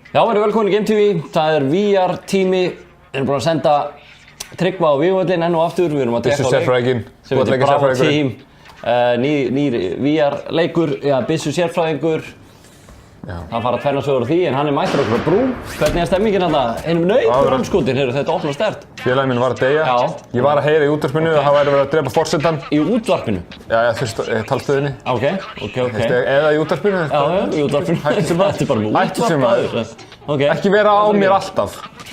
Já, verið velkomin í Game TV. Það er VR tími. Við erum búin að senda Tryggva á Vígvöllinn enn og aftur. Við erum að Byssu sérfræðinginn. Sem heitir Bravo Team. Nýr VR leikur, Byssu sérfræðingur. Það fara tvennar sögur á því, en hann er mættur okkur á brú. Hvernig er stemmingin þarna? Einum naukur anskotin, þetta opnar sterkt. Félaginn minn var að deyja. Já. Ég var að heyra í útvarpinu að það væri verið að drepa forsetann. Í útvarpinu? Já, fyrst talstöðinni. Ok. Eða í útvarpinu. Já, í útvarpinu. Þetta er bara með útvarpaður. Okay. Ekki vera á mér alltaf.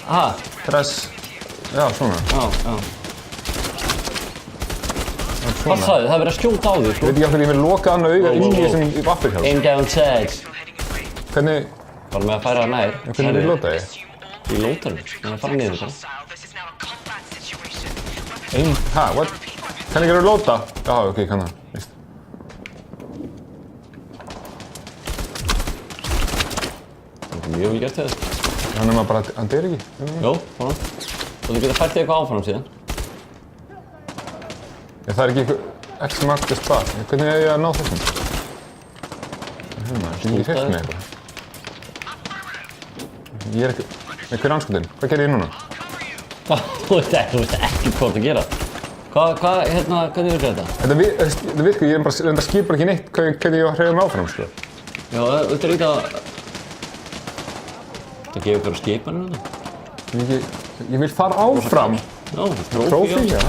Aha. Þess, já, svona. Já. Passaðu, það er verið að skjóta á því, sko. Veit ekki af hverju ég vil loka annað auga inn í þessum vaffelhjálp. Aim down sights. Hvernig? Bara með að færa það nær. Hvernig er lótaði? Í lótarum. Það er að fara niður bara. What? Kann ég gera lóta? Já, ok, ég kann það. Víst. Það er mjög vel gert þetta. Þannig að bara, hann deyr ekki? Jó, svona. Og þú getur fært þig eitthvað áfram síðan. Það er ekki eitthvað X-Max spar. Hvernig er ég að ná þessum? Það er ekki fyrst með eitthvað. Ég er ekki... Hver er anskotinn? Hvað gerir ég núna? Þú veist ekki hvað að gera. Hvernig virkar þetta? Þetta virkar, ég skil bara ekki neitt hvernig ég hreyfa mig áfram, sko. Já, þetta er ekki að... Það gefur bara skipanir þetta. Ég vil fara áfram. Já, trófí, já.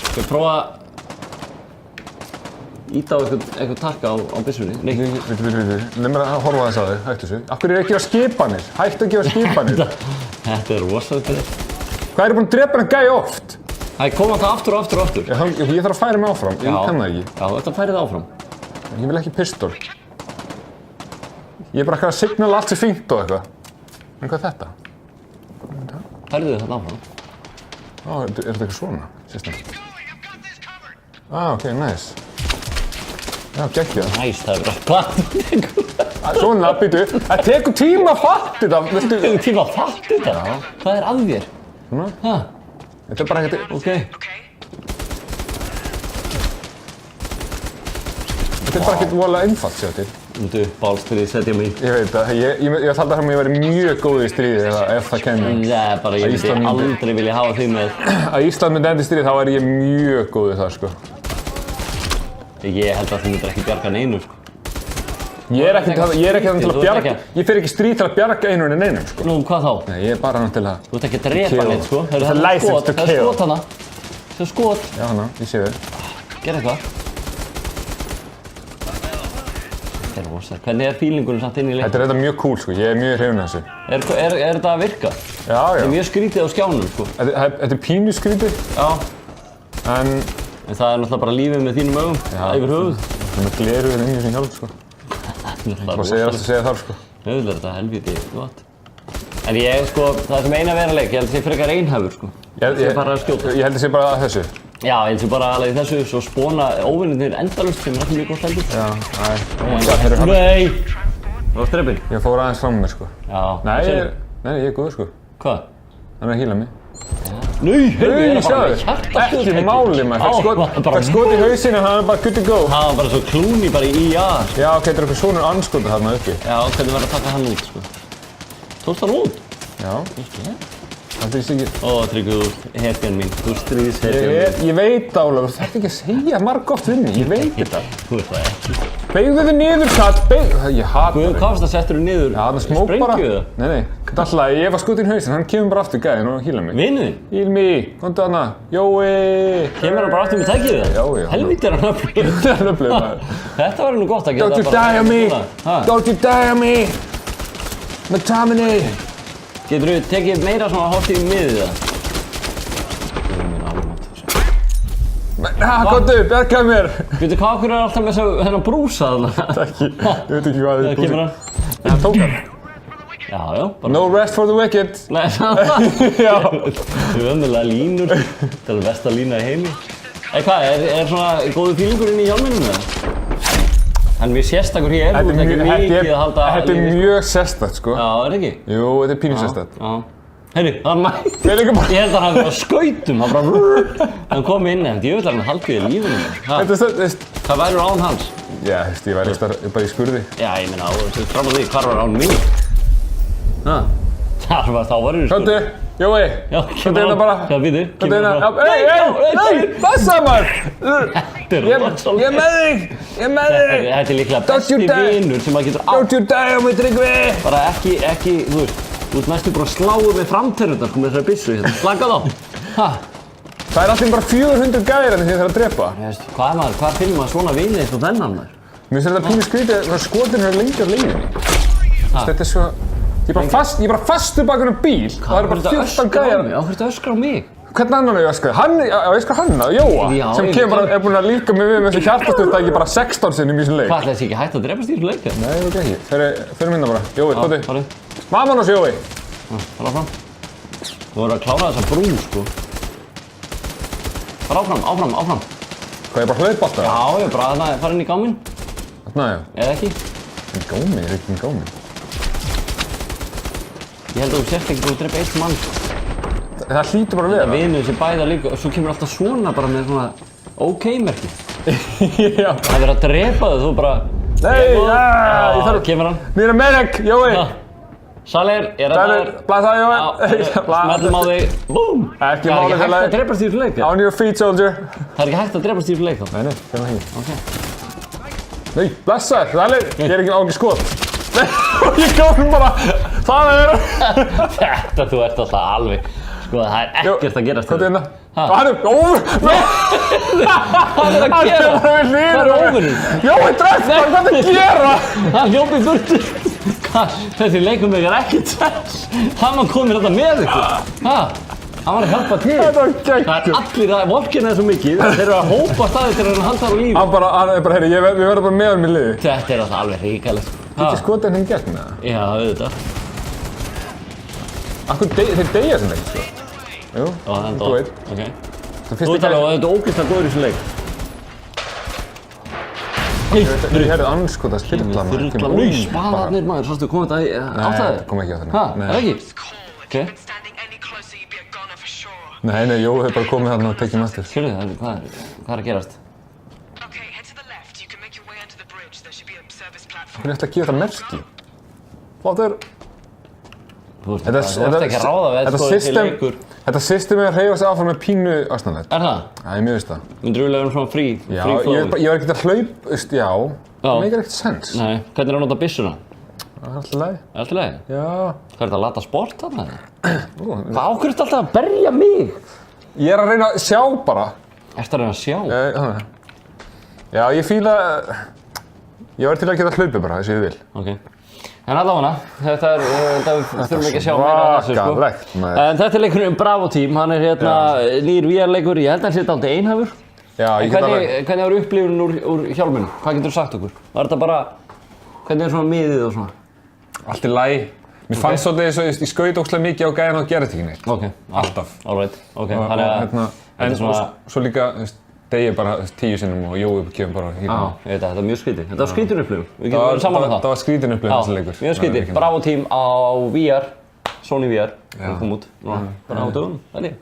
Skal ég prófa að íta á eitthvað takka á byssunni? Nei. Leif mér að horfa þess að þau, hættu þessu. Af hverju er ekki að skipanir? Hættu að gefa skipanir. Þetta er rosalega fyrir. Hvað er búin að drepa hann gæi oft? Það koma það aftur og aftur. Ég þarf að færa mig áfram, ég kann það ekki. Já, þetta færið áfram. Ég vil ekki pistol. Ég er bara að signala allt sem fínt og eitthvað. En hvað er þetta? Færið þið þetta áfram? Er þetta eitthvað svona? Ok, nice. Já, geggjað. Nice, það er bara platt. Svona, býtu. Það tekur tíma að fatta þetta. Það tekur tíma að fatta þetta? Já. Hvað er að þér? Svona? Þetta er bara ekkert... Ok. Þetta er bara ekkert voðalega einfalt, sér til. Þú bálstyrðið setja mig í. Ég veit það. Ég taldi að ég væri mjög góð í stríði ef það kemur. Nei, bara ég myndi aldrei vilja hafa þig með. Að Ísland myndi enda í stríði, þá væri ég mjög góð í það, sko. Ég held að þú myndir ekki bjarga neinu, sko. Ég er ekki þannig til að bjarga... Ég fer ekki stríð til að bjarga einhvern veginn einum, sko. Nú, hvað þá? Nei, ég er bara hann til að... Þú ert ekki að drepa neitt, sko. Það er license to kill. Það er skot hana. Það er skot. Já, hana, ég sé þér. Gerðu eitthvað. Þetta er rosa. Hvernig er feelingurinn samt inn í leiknum? Þetta er mjög cool, sko. Ég er mjög hrifinn af þessu. Er þetta að virka? Já. Þetta er mjög skrítið á skjánum, sko. Þetta er pínu skrítið. Já. En það er náttúrulega bara lífið með þínum augum, yfir höfuð. Það er með gleru inn í þessum hjálp, sko. Bara segja þar, sko. Auðvitað er þetta helviti gott. En sko, það er sem eina veruleik, ég held að það sé frekar einhæfur, sko. Ég held að sé bara að þessu. Já, ég held að sé bara alveg í þessu, svo spóna óvinnirnir endalaust sem er ekki mjög gott heldur. Já, Nei! Það var strepinn. Ég fór aðeins fram með, sko. Já. Nei, ég er góð, sko. Hvað? Hann er að híla mig. Nei, sjáðu, ekki máli maður, fekk skot í hausinn og hann er bara good to go. Það var bara svo Clooney bara í IR. Já, ok, þetta er eitthvað svonur anskotur þarna uppi. Já, hvernig var að taka hann út, sko? Tókst hann út? Já. Það er ekki... Ó, Tryggvi, hetjan mín, þú stríðshetjan mín. Ég veit, Ólafur, þú þarft ekki að segja marggott við mig, ég veit þetta. Þú veist það ekki. Beygðu þig niður, Kall, ég hata þig. Guðum, hvað varst það settur þú niður? Já, það smók bara. Sprengju það? Nei, þetta er alltaf, ég var skotinn í hausinn, hann kemur bara aftur gæðin og hílar mig. Vinnu þinn? Híl mig, komdu hana, Jói. Kemur hann bara aftur með tækið það? Já. Helvíti er hann öflug. Þetta er öflug, maður. Þetta var nú gott að geta Don't you die on me, don't you die on me. McTominay. Getur þú tekið meira svona hótt í miðið það? Komdu, bjargaðu mér! Veitu hvað okkur er alltaf með þennan brúsa þarna? Takk, ég veit ekki hvað þið Það kemur hann. Það tók hann. Já. No rest for the wicked. Nei, það. Já. Þú er ömurlega línur. Það er besta lína í heimi. Hvað, er svona góðu fílingur inn í hjálminum eða? Hann er mjög sérstakur hér, þú ert ekki mikið að halda... Þetta er mjög sérstakt, sko. Já, er ekki? Jú, þetta er pínu sérstakt. Já. Heyrðu, það mætti. Ég held að hann var á skautum, hann bara... Hann kom inn, en djöfull er hann haldið í lífinu. Það Hvað verður án hans? Já, þú veist, ég væri bara í skurði. Já, ég meina, þú veist fram á því, hvar var án mín? Þá var það Komdu, Jói. Já, Komdu hérna bara. Já, býtu. Komdu hérna. Nei, passa maður. Ég er með þig. Þetta er líklega besti vinur sem maður getur á. Don't you die on me, Tryggvi. Bara ekki, þú ert næstu bara að sláu með framtennurnar, sko, með þessari byssu hérna. Slaka þá. Það er alltaf bara 400 gæðir en þið þarf að drepa. Hvað finnum maður svona vini eins og þennan maður? Mér finnst þetta pínu skrítið að skotin eru lengi á leiðinni. Þetta er svo... Ég er bara fastur bakur um bíl og það eru bara 14 gæðir. Á hverju þetta öskra á mig? Hvernig annan er ég öskrað? Ég öskrað hann að Jóa, sem er búinn að líka mig við með þessu hjartastuðtæki bara 16 sinnum í þessum leik. Hvað, ætlaði þessi ekki hægt að drepast í þessum leik? Nei, ég veit ekki. Fyrir minna bara. Jói, tóti. Mamman hos Jói. Fara áfram. Þú verður að klára þessa brú, sko. Fara áfram. Hvað, ég bara hlaupa alltaf? Já, ég bara að fara inn í gáminn. Þarna, já. Eða ekki? Í gáminn? Ég er ekki í gáminn. Ég held að þú sért ekki búin að drepa eitt mann. Það hlýtur bara að vera. Vinur sem bæða líka, og svo kemur alltaf svona bara með svona OK-merki. Já. Það verður að drepa þau, þú bara... Nei, ég þarf... Kemur hann. Mér er medic, Jói. Salir, ég er Salir, blasa Jói. Smellum á þig. Búm. Ekki Það er máli ekki hægt að drepast í þessu leik. On your feet, soldier. Það er ekki hægt að drepast í þessu leik þá. Nei, fyrir það ekki. Ok. Nei, blessa, Salir. Ég er ekki skot. Ég gáði bara, það er... Þetta, þú ert alltaf alveg, sko það er ekkert að gerast þetta. Hvað er þetta? Hann er Hvað er að gera? Hvað er óvinnur? Jói, drepp hann, hvað er að gera? Hann hljópi í burtu. Þessi leikum er ekkert sens. Hann var komin þetta með ykkur. Hann var að hjálpa til. Þetta var geggjum. Það er allir að vorkina þessu mikið. Þeir eru að hópa staði til að hann halda á lífi. Hann er bara, heyri, við verðum bara með hann í liði. Þetta er alltaf alveg ríkalegt. Ekki skotið henni gegn það? Já, auðvitað. Þeir deyja sem ekki, sko. Jú, þú veit. Ok. Þú ert alveg að þetta er ógeðslega góður í þessu leik. Ég heyrði anskotað spyrla maður. Þyrla, új, spaðarnir maður, sástu, kom þetta átt að þér? Nei, kom ekki á þenni. Það er ekki? Ok. Nei, Jói hefur bara komið þarna og tekið með aftur. Skilðu, hvað er að gerast? Hvernig ætla að gefa þetta merki? Hvað er... Þú ert ekki að ráða við þetta, sko, þessi leikur. Þetta system er að hreyfa sig áfram með pínu aðstæðanlegt. Er það? Já, ég mjög veist það. Myndir þú lega svona free Já, flow? ég var ekkert að hlaup, já. Það meikar ekkert sens. Nei, hvernig er að nota byssuna? Það er alltaf leið. Er alltaf leið? Já. Hvað er þetta að lata sport þarna? Hvað ákveður þetta alltaf að berja mig? Ég er að reyna að sjá bara. Ertu að reyna að sjá? Já, ég fíla... Ég var til að geta hlaupið bara, þessu ég vil. Ok. En allavega, þetta þurfum ekki að sjá meira af þessu, sko. Svakalegt, maður. En þetta er leikurinn Bravo Team, hann er hérna nýr VR-leikur, ég held að hann sé dálítið einhæfur. Já, ég get alveg... Hvernig var upplifunin úr hjálminu? Hvað getur þú sagt okkur? Var þetta bara, hvernig er svona miðið og svona? Allt í lagi. Mér fannst svolítið eins og ég skaut ógeðslega mikið á gæðina og gerði þetta ekki neitt. Ok. Alltaf. Alright, ok. Þannig að... Svo líka, degi bara 10 sinnum og Jói kemur bara hýrna. Já, ég veit það, þetta er mjög skrítið. Þetta var skrítin upplifun. Við getum verið saman með það. Það var skrítin upplifun þessi leikur. Mjög skrítið. Bravo Team á VR, Sony VR, sem kom út bara á dögunum, held ég.